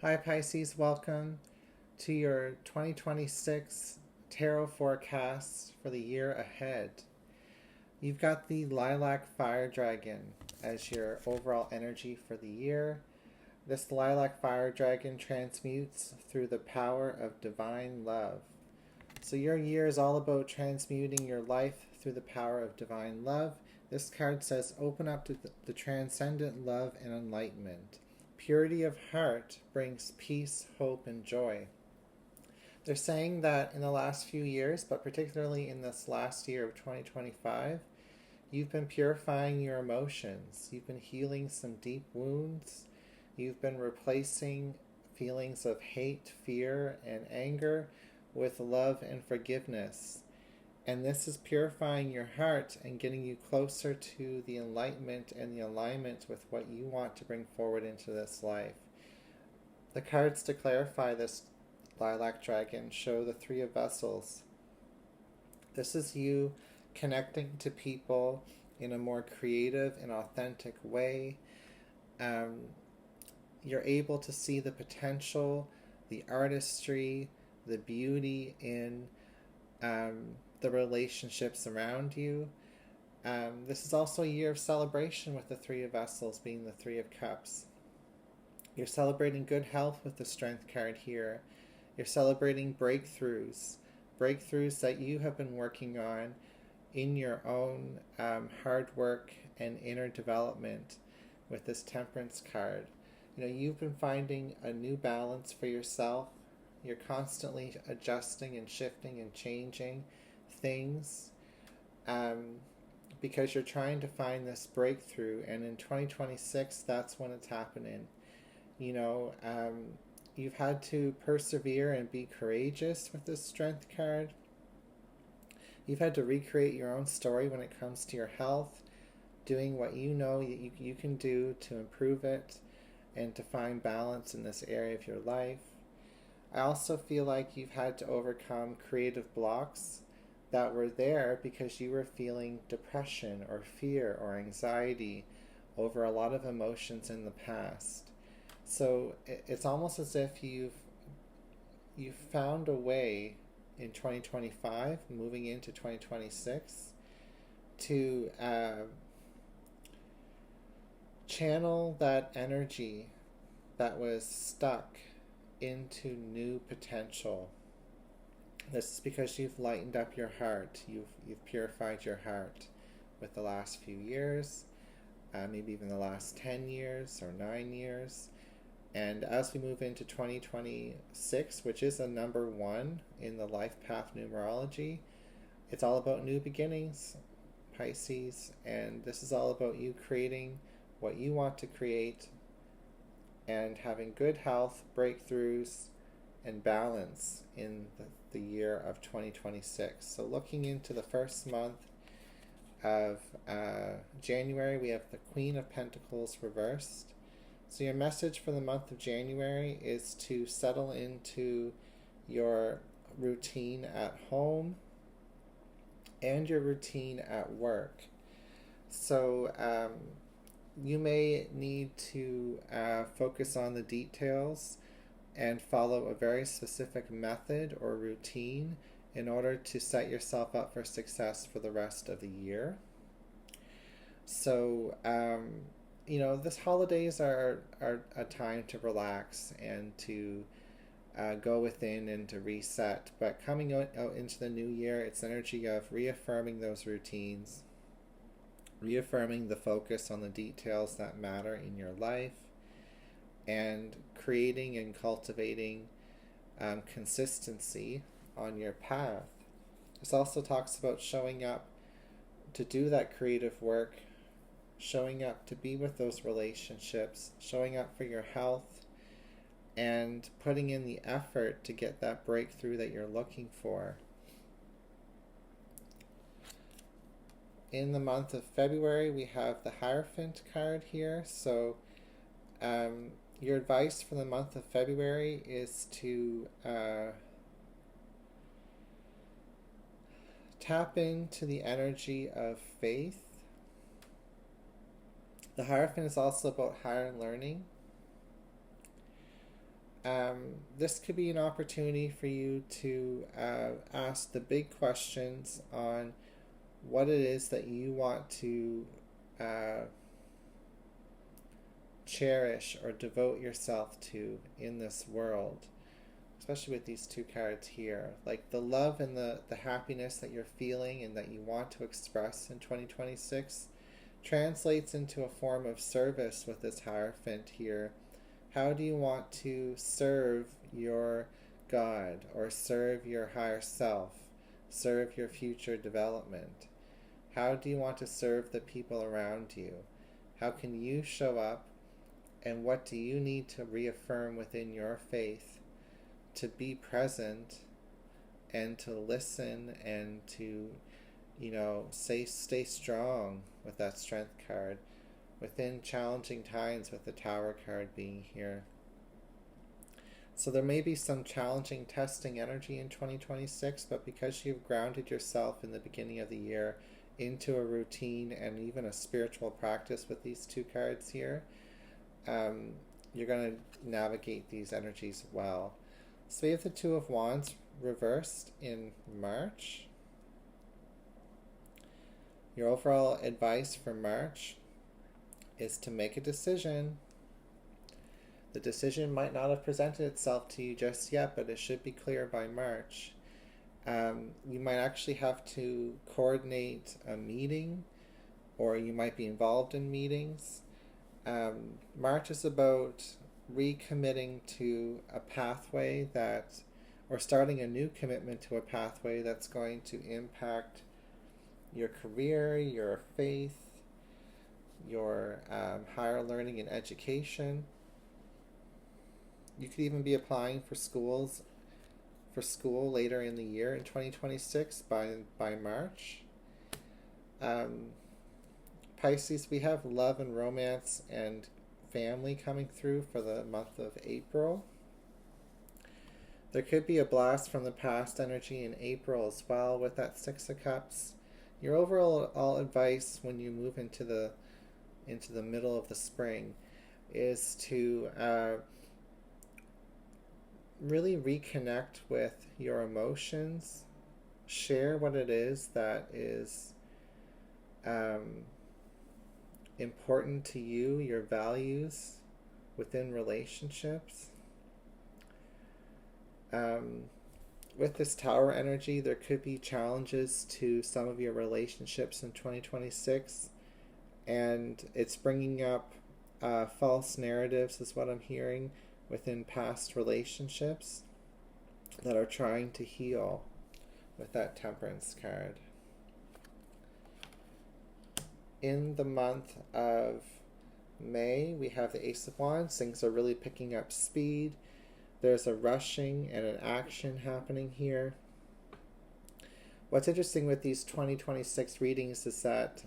Hi Pisces, welcome to your 2026 tarot forecast for the year ahead. You've got the Lilac Fire Dragon as your overall energy for the year. This Lilac Fire Dragon transmutes through the power of divine love. So your year is all about transmuting your life through the power of divine love. This card says open up to the transcendent love and enlightenment. Purity of heart brings peace, hope, and joy. They're saying that in the last few years, but particularly in this last year of 2025, you've been purifying your emotions. You've been healing some deep wounds. You've been replacing feelings of hate, fear, and anger with love and forgiveness. And this is purifying your heart and getting you closer to the enlightenment and the alignment with what you want to bring forward into this life. The cards to clarify this Lilac Dragon show the Three of Vessels. This is you connecting to people in a more creative and authentic way. You're able to see the potential, the artistry, the beauty in the relationships around you. This is also a year of celebration with the Three of Vessels being the Three of Cups. You're celebrating good health with the Strength card here. You're celebrating breakthroughs that you have been working on in your own hard work and inner development with this Temperance card. You know, you've been finding a new balance for yourself. You're constantly adjusting and shifting and changing things because you're trying to find this breakthrough, and in 2026 that's when it's happening. You know, you've had to persevere and be courageous with this Strength card. You've had to recreate your own story when it comes to your health, doing what you know you can do to improve it and to find balance in this area of your life. I also feel like you've had to overcome creative blocks that were there because you were feeling depression or fear or anxiety over a lot of emotions in the past. So it's almost as if you've found a way in 2025, moving into 2026, to channel that energy that was stuck into new potential. This is because you've lightened up your heart. You've purified your heart with the last few years, maybe even the last 10 years or 9 years. And as we move into 2026, which is a number 1 in the life path numerology, it's all about new beginnings, Pisces. And this is all about you creating what you want to create and having good health, breakthroughs, and balance in the year of 2026. So looking into the first month of January, we have the Queen of Pentacles reversed. So your message for the month of January is to settle into your routine at home and your routine at work. So you may need to focus on the details and follow a very specific method or routine in order to set yourself up for success for the rest of the year. So, you know, this holidays are a time to relax and to go within and to reset. But coming out into the new year, it's energy of reaffirming those routines, reaffirming the focus on the details that matter in your life, and creating and cultivating consistency on your path. This also talks about showing up to do that creative work, showing up to be with those relationships, showing up for your health, and putting in the effort to get that breakthrough that you're looking for. In the month of February, we have the Hierophant card here. So your advice for the month of February is to tap into the energy of faith. The Hierophant is also about higher learning. This could be an opportunity for you to ask the big questions on what it is that you want to uh, cherish or devote yourself to in this world, especially with these two cards here. Like the love and the happiness that you're feeling and that you want to express in 2026 translates into a form of service with this Hierophant here. How do you want to serve your God or serve your higher self, serve your future development? How do you want to serve the people around you? How can you show up, and what do you need to reaffirm within your faith to be present and to listen and to, stay strong with that Strength card within challenging times, with the Tower card being here. So there may be some challenging testing energy in 2026, but because you've grounded yourself in the beginning of the year into a routine and even a spiritual practice with these two cards here, you're going to navigate these energies well. So we have the Two of Wands reversed in March. Your overall advice for March is to make a decision. The decision might not have presented itself to you just yet, but it should be clear by March. You might actually have to coordinate a meeting, or you might be involved in meetings. March is about recommitting to a pathway or starting a new commitment to a pathway that's going to impact your career, your faith, your higher learning and education. You could even be applying for school later in the year in 2026 by March. Pisces, we have love and romance and family coming through for the month of April. There could be a blast from the past energy in April as well with that Six of Cups. Your overall advice when you move into the middle of the spring is to really reconnect with your emotions, share what it is that is important to you, your values within relationships. With this Tower energy, there could be challenges to some of your relationships in 2026, and it's bringing up false narratives is what I'm hearing within past relationships that are trying to heal with that Temperance card. In the month of May, we have the Ace of Wands. Things are really picking up speed. There's a rushing and an action happening here. What's interesting with these 2026 readings is that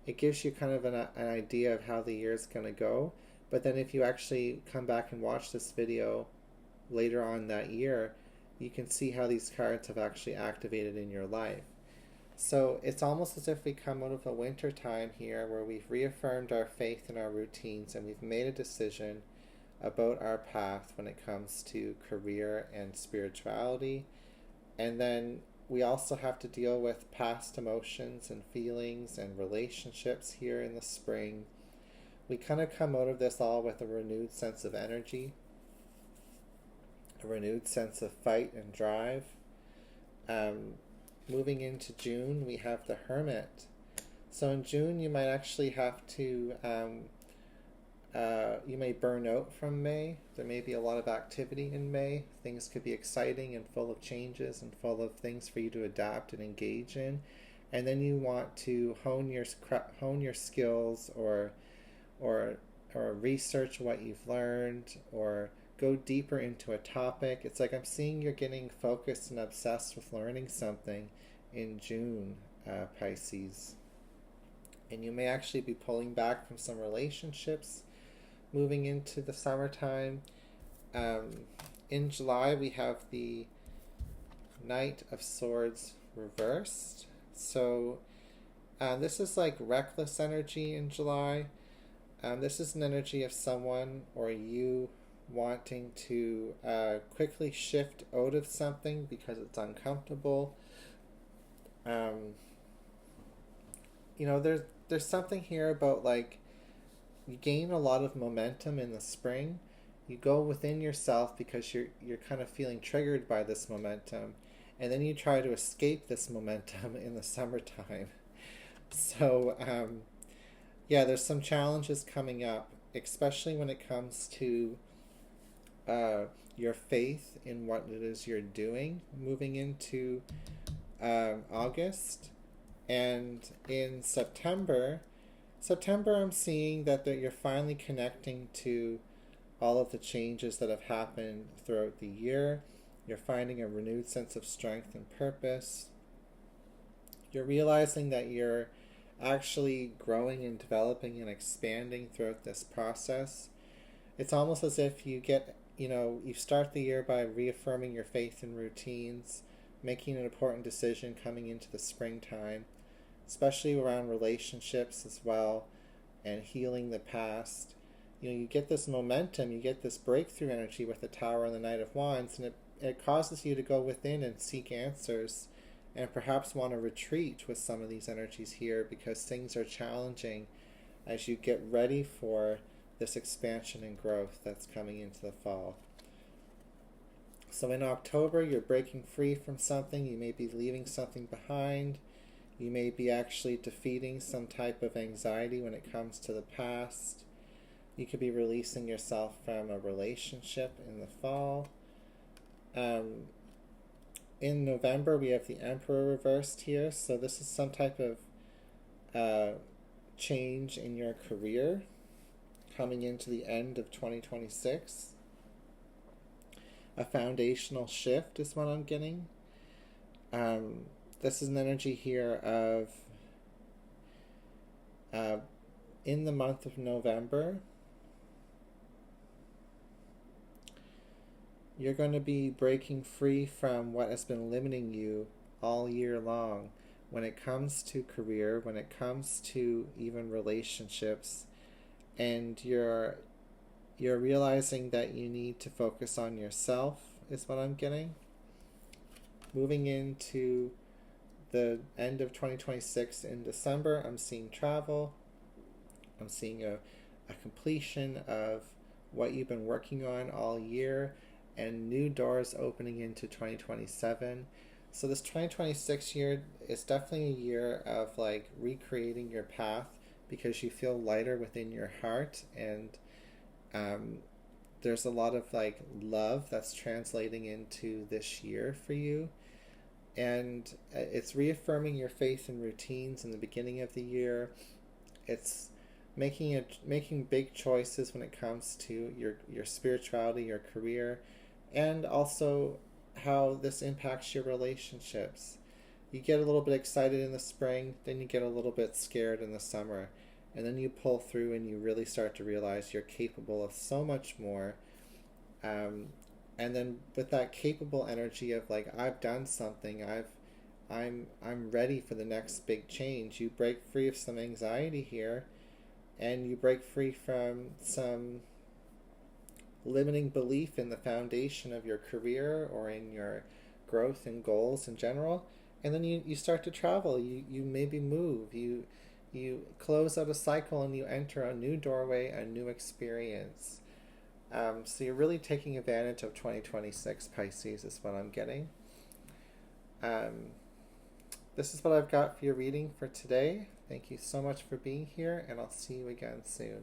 it gives you kind of an idea of how the year is going to go. But then if you actually come back and watch this video later on that year, you can see how these cards have actually activated in your life. So it's almost as if we come out of a winter time here where we've reaffirmed our faith in our routines and we've made a decision about our path when it comes to career and spirituality. And then we also have to deal with past emotions and feelings and relationships here in the spring. We kind of come out of this all with a renewed sense of energy, a renewed sense of fight and drive. Moving into June, we have the Hermit. So in June, you might actually have to, you may burn out from May. There may be a lot of activity in May. Things could be exciting and full of changes and full of things for you to adapt and engage in. And then you want to hone your skills or research what you've learned or go deeper into a topic. It's like I'm seeing you're getting focused and obsessed with learning something in June, Pisces. And you may actually be pulling back from some relationships moving into the summertime. In July, we have the Knight of Swords reversed. So this is like reckless energy in July. This is an energy of someone or you wanting to quickly shift out of something because it's uncomfortable. Um, there's something here about like you gain a lot of momentum in the spring. You go within yourself because you're kind of feeling triggered by this momentum, and then you try to escape this momentum in the summertime. So yeah, there's some challenges coming up, especially when it comes to your faith in what it is you're doing, moving into August. And in September, I'm seeing that you're finally connecting to all of the changes that have happened throughout the year. You're finding a renewed sense of strength and purpose. You're realizing that you're actually growing and developing and expanding throughout this process. It's almost as if you start the year by reaffirming your faith in routines, making an important decision coming into the springtime, especially around relationships as well, and healing the past. You get this momentum, you get this breakthrough energy with the Tower and the Knight of Wands, and it causes you to go within and seek answers, and perhaps want to retreat with some of these energies here because things are challenging as you get ready for this expansion and growth that's coming into the fall. So in October, you're breaking free from something. You may be leaving something behind. You may be actually defeating some type of anxiety when it comes to the past. You could be releasing yourself from a relationship in the fall. In November, we have the Emperor reversed here. So this is some type of change in your career coming into the end of 2026. A foundational shift is what I'm getting. This is an energy here of in the month of November, you're going to be breaking free from what has been limiting you all year long when it comes to career, when it comes to even relationships, and you're realizing that you need to focus on yourself is what I'm getting. Moving into the end of 2026 in December, I'm seeing travel. I'm seeing a completion of what you've been working on all year and new doors opening into 2027. So this 2026 year is definitely a year of like recreating your path because you feel lighter within your heart, and there's a lot of like love that's translating into this year for you. And it's reaffirming your faith in routines in the beginning of the year. It's making big choices when it comes to your spirituality, your career, and also how this impacts your relationships. You get a little bit excited in the spring, then you get a little bit scared in the summer, and then you pull through and you really start to realize you're capable of so much more. And then with that capable energy of like, I've done something, I'm ready for the next big change. You break free of some anxiety here, and you break free from some limiting belief in the foundation of your career or in your growth and goals in general. And then you start to travel. You maybe move. You close out a cycle and you enter a new doorway, a new experience. So you're really taking advantage of 2026, Pisces, is what I'm getting. This is what I've got for your reading for today. Thank you so much for being here, and I'll see you again soon.